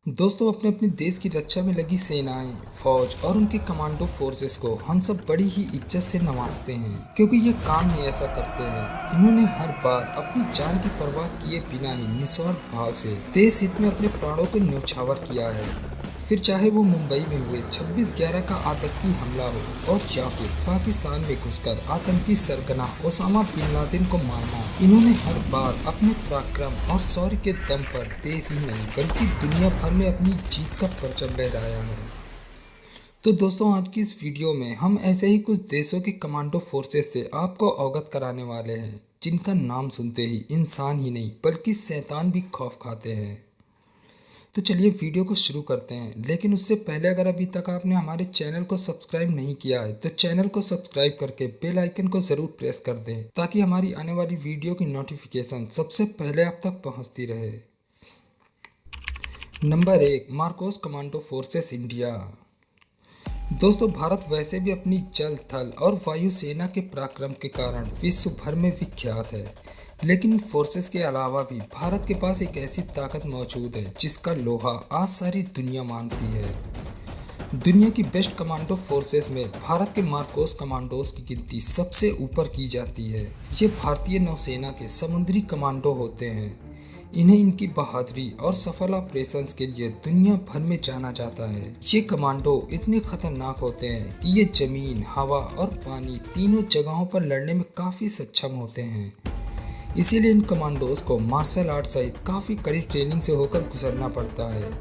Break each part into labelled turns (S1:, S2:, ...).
S1: दोस्तों अपने अपने देश की रक्षा में लगी सेनाएं, फौज और उनके कमांडो फोर्सेस को हम सब बड़ी ही इज्जत से नवाजते हैं क्योंकि ये काम ही ऐसा करते हैं। इन्होंने हर बार अपनी जान की परवाह किए बिना ही निस्वार्थ भाव से देश हित में अपने प्राणों को न्यौछावर किया है। फिर चाहे वो मुंबई में हुए 26/11 का आतंकी हमला हो और या फिर पाकिस्तान में घुसकर आतंकी सरगना ओसामा बिन लादेन को मारना, इन्होंने हर बार अपने पराक्रम और शौर्य के दम पर देश ही नहीं बल्कि दुनिया भर में अपनी जीत का परचम लहराया है। तो दोस्तों आज की इस वीडियो में हम ऐसे ही कुछ देशों की कमांडो फोर्सेस से आपको अवगत कराने वाले हैं जिनका नाम सुनते ही इंसान ही नहीं बल्कि शैतान भी खौफ खाते हैं। तो चलिए वीडियो को शुरू करते हैं, लेकिन उससे पहले अगर अभी तक आपने हमारे चैनल को सब्सक्राइब नहीं किया है तो चैनल को सब्सक्राइब करके बेल आइकन को ज़रूर प्रेस कर दें ताकि हमारी आने वाली वीडियो की नोटिफिकेशन सबसे पहले आप तक पहुंचती रहे। Number 1, Marcos commando forces India. दोस्तों भारत वैसे भी अपनी जल, थल और वायु सेना के पराक्रम के कारण विश्व भर में विख्यात है, लेकिन फोर्सेस के अलावा भी भारत के पास एक ऐसी ताकत मौजूद है जिसका लोहा आज सारी दुनिया मानती है। दुनिया की बेस्ट कमांडो फोर्सेस में भारत के मार्कोस कमांडोज की गिनती सबसे ऊपर की जाती है। ये भारतीय नौसेना के समुद्री कमांडो होते हैं। इन्हें इनकी बहादुरी और सफल ऑपरेशंस के लिए दुनिया भर में जाना जाता है। ये कमांडो इतने खतरनाक होते हैं कि ये जमीन, हवा और पानी तीनों जगहों पर लड़ने में काफ़ी सक्षम होते हैं। इसीलिए इन कमांडोज को मार्शल आर्ट सहित काफ़ी कड़ी ट्रेनिंग से होकर गुजरना पड़ता है।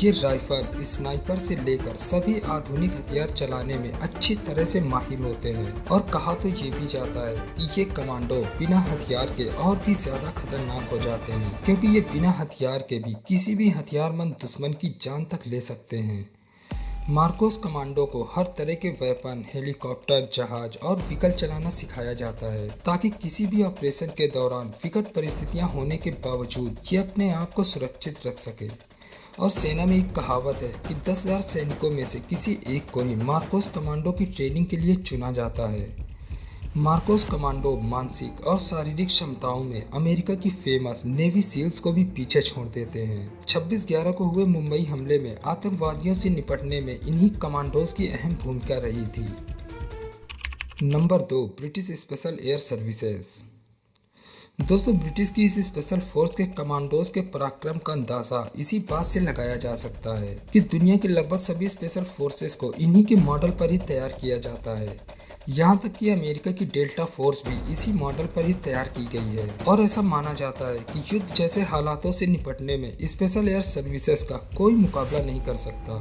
S1: ये राइफल, स्नाइपर से लेकर सभी आधुनिक हथियार चलाने में अच्छी तरह से माहिर होते हैं और कहा तो ये भी जाता है कि ये कमांडो बिना हथियार के और भी ज़्यादा खतरनाक हो जाते हैं क्योंकि ये बिना हथियार के भी किसी भी हथियारबंद दुश्मन की जान तक ले सकते हैं। मार्कोस कमांडो को हर तरह के वेपन, हेलीकॉप्टर, जहाज और व्हीकल चलाना सिखाया जाता है ताकि किसी भी ऑपरेशन के दौरान विकट परिस्थितियां होने के बावजूद ये अपने आप को सुरक्षित रख सके। और सेना में एक कहावत है कि 10,000 सैनिकों में से किसी एक को ही मार्कोस कमांडो की ट्रेनिंग के लिए चुना जाता है। मार्कोस कमांडो मानसिक और शारीरिक क्षमताओं में अमेरिका की फेमस नेवी सील्स को भी पीछे छोड़ देते हैं। 26/11 को हुए मुंबई हमले में आतंकवादियों से निपटने में इन्हीं कमांडोज की अहम भूमिका रही थी। Number 2, British special air services. दोस्तों ब्रिटिश की इस स्पेशल फोर्स के कमांडोज के पराक्रम का अंदाजा इसी बात से लगाया जा सकता है कि दुनिया के लगभग सभी स्पेशल फोर्सेस को इन्हीं के मॉडल पर ही तैयार किया जाता है। यहाँ तक कि अमेरिका की डेल्टा फोर्स भी इसी मॉडल पर ही तैयार की गई है और ऐसा माना जाता है कि युद्ध जैसे हालातों से निपटने में स्पेशल एयर सर्विसेज का कोई मुकाबला नहीं कर सकता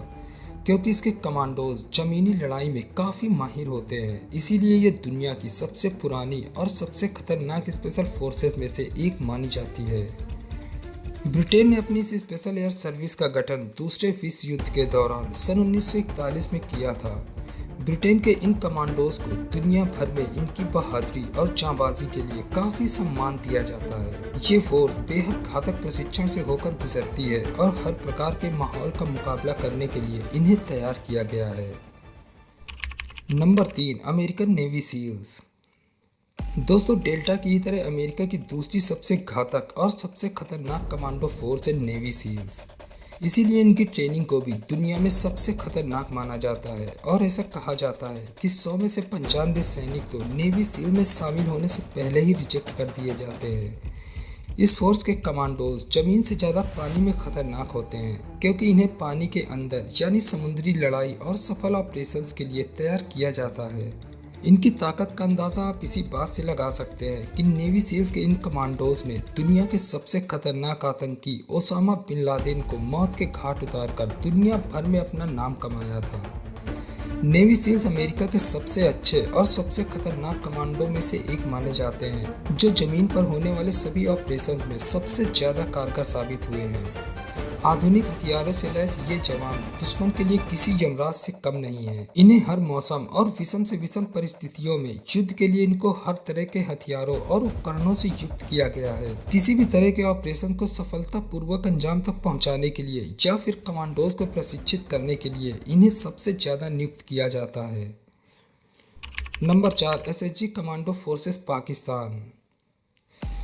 S1: क्योंकि इसके कमांडोज जमीनी लड़ाई में काफ़ी माहिर होते हैं। इसीलिए ये दुनिया की सबसे पुरानी और सबसे खतरनाक स्पेशल फोर्सेस में से एक मानी जाती है। ब्रिटेन ने अपनी इस स्पेशल एयर सर्विस का गठन दूसरे विश्व युद्ध के दौरान सन 1941 में किया था। ब्रिटेन के इन कमांडोज को दुनिया भर में इनकी बहादुरी और जांबाजी के लिए काफ़ी सम्मान दिया जाता है। ये फोर्स बेहद घातक प्रशिक्षण से होकर गुजरती है और हर प्रकार के माहौल का मुकाबला करने के लिए इन्हें तैयार किया गया है। Number 3, American navy seals. दोस्तों डेल्टा की तरह अमेरिका की दूसरी सबसे घातक और सबसे खतरनाक कमांडो फोर्स है नेवी सील्स। इसीलिए इनकी ट्रेनिंग को भी दुनिया में सबसे खतरनाक माना जाता है और ऐसा कहा जाता है कि 100 में से 95 सैनिक तो नेवी सील में शामिल होने से पहले ही रिजेक्ट कर दिए जाते हैं। इस फोर्स के कमांडोज जमीन से ज़्यादा पानी में खतरनाक होते हैं क्योंकि इन्हें पानी के अंदर यानी समुद्री लड़ाई और सफल ऑपरेशंस के लिए तैयार किया जाता है। इनकी ताकत का अंदाज़ा आप इसी बात से लगा सकते हैं कि नेवी सील्स के इन कमांडोज ने दुनिया के सबसे खतरनाक आतंकी ओसामा बिन लादेन को मौत के घाट उतारकर दुनिया भर में अपना नाम कमाया था। नेवी सील्स अमेरिका के सबसे अच्छे और सबसे खतरनाक कमांडो में से एक माने जाते हैं जो जमीन पर होने वाले सभी ऑपरेशन में सबसे ज़्यादा कारगर साबित हुए हैं। आधुनिक हथियारों से लैस ये जवान दुश्मन के लिए किसी यमराज से कम नहीं है। इन्हें हर मौसम और विषम से विषम परिस्थितियों में युद्ध के लिए इनको हर तरह के हथियारों और उपकरणों से युक्त किया गया है। किसी भी तरह के ऑपरेशन को सफलतापूर्वक अंजाम तक पहुंचाने के लिए या फिर कमांडोज को प्रशिक्षित करने के लिए इन्हें सबसे ज़्यादा नियुक्त किया जाता है। Number 4, SHG commando forces Pakistan.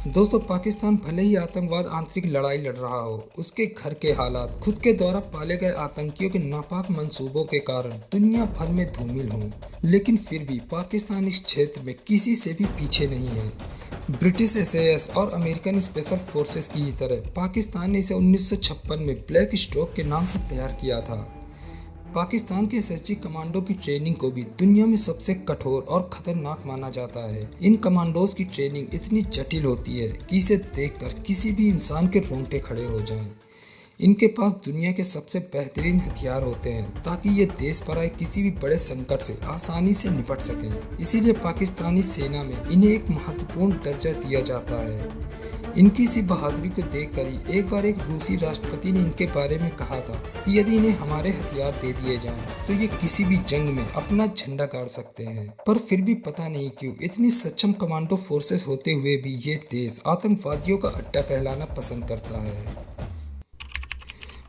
S1: दोस्तों, पाकिस्तान भले ही आतंकवाद आंतरिक लड़ाई लड़ रहा हो, उसके घर के हालात खुद के द्वारा पाले गए आतंकियों के नापाक मंसूबों के कारण दुनिया भर में धूमिल हों, लेकिन फिर भी पाकिस्तान इस क्षेत्र में किसी से भी पीछे नहीं है। ब्रिटिश एसएएस और अमेरिकन स्पेशल फोर्सेस की तरह पाकिस्तान ने इसे 1956 में ब्लैक स्ट्रोक के नाम से तैयार किया था। पाकिस्तान के एसएसजी कमांडो की ट्रेनिंग को भी दुनिया में सबसे कठोर और खतरनाक माना जाता है। इन कमांडोज की ट्रेनिंग इतनी जटिल होती है कि इसे देखकर किसी भी इंसान के रोंगटे खड़े हो जाएं। इनके पास दुनिया के सबसे बेहतरीन हथियार होते हैं ताकि ये देश पर आए किसी भी बड़े संकट से आसानी से निपट सकें। इसीलिए पाकिस्तानी सेना में इन्हें एक महत्वपूर्ण दर्जा दिया जाता है। इनकी इसी बहादुरी को देखकर ही एक बार एक रूसी राष्ट्रपति ने इनके बारे में कहा था कि यदि इन्हें हमारे हथियार दे दिए जाएं, तो ये किसी भी जंग में अपना झंडा गाड़ सकते हैं। पर फिर भी पता नहीं क्यों इतनी सक्षम कमांडो फोर्सेस होते हुए भी ये देश आतंकवादियों का अड्डा कहलाना पसंद करता है।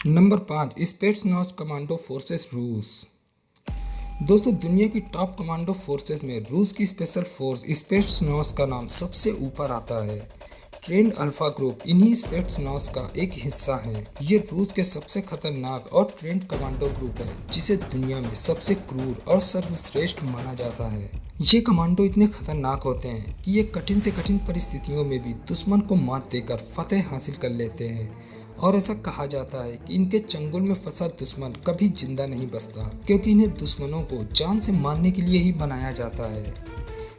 S1: नंबर 5, स्पेट्सनाज़ कमांडो फोर्सेस रूस। दोस्तों, दुनिया की टॉप कमांडो फोर्सेस में रूस की स्पेशल फोर्स स्पेट्सनाज़ का नाम सबसे ऊपर आता है। ट्रेंड अल्फा ग्रुप इन्हीं स्पेट्सनाज़ का एक हिस्सा है। ये रूस के सबसे खतरनाक और ट्रेंड कमांडो ग्रुप है, जिसे दुनिया में सबसे क्रूर और सर्वश्रेष्ठ माना जाता है। ये कमांडो इतने खतरनाक होते हैं कि ये कठिन से कठिन परिस्थितियों में भी दुश्मन को मात देकर फतेह हासिल कर लेते हैं। और ऐसा कहा जाता है कि इनके चंगुल में फंसा दुश्मन कभी जिंदा नहीं बचता, क्योंकि इन्हें दुश्मनों को जान से मारने के लिए ही बनाया जाता है।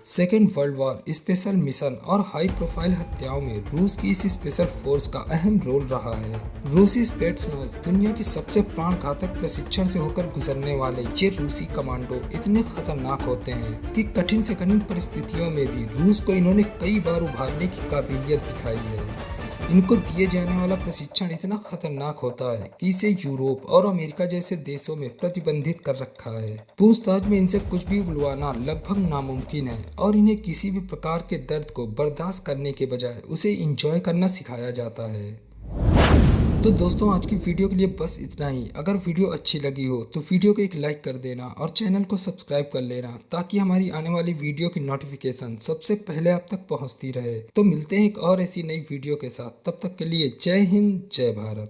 S1: Second world war, special mission और हाई प्रोफाइल हत्याओं में रूस की इस स्पेशल फोर्स का अहम रोल रहा है। रूसी स्पेट्सनाज़ दुनिया की सबसे प्राणघातक प्रशिक्षण से होकर गुजरने वाले ये रूसी कमांडो इतने खतरनाक होते हैं कि कठिन से कठिन परिस्थितियों में भी रूस को इन्होंने कई बार उभारने की काबिलियत दिखाई है। इनको दिए जाने वाला प्रशिक्षण इतना खतरनाक होता है कि इसे यूरोप और अमेरिका जैसे देशों में प्रतिबंधित कर रखा है। पूछताछ में इनसे कुछ भी उगलवाना लगभग नामुमकिन है और इन्हें किसी भी प्रकार के दर्द को बर्दाश्त करने के बजाय उसे एंजॉय करना सिखाया जाता है। तो दोस्तों, आज की वीडियो के लिए बस इतना ही। अगर वीडियो अच्छी लगी हो तो वीडियो को एक लाइक कर देना और चैनल को सब्सक्राइब कर लेना, ताकि हमारी आने वाली वीडियो की नोटिफिकेशन सबसे पहले आप तक पहुंचती रहे। तो मिलते हैं एक और ऐसी नई वीडियो के साथ। तब तक के लिए जय हिंद, जय भारत।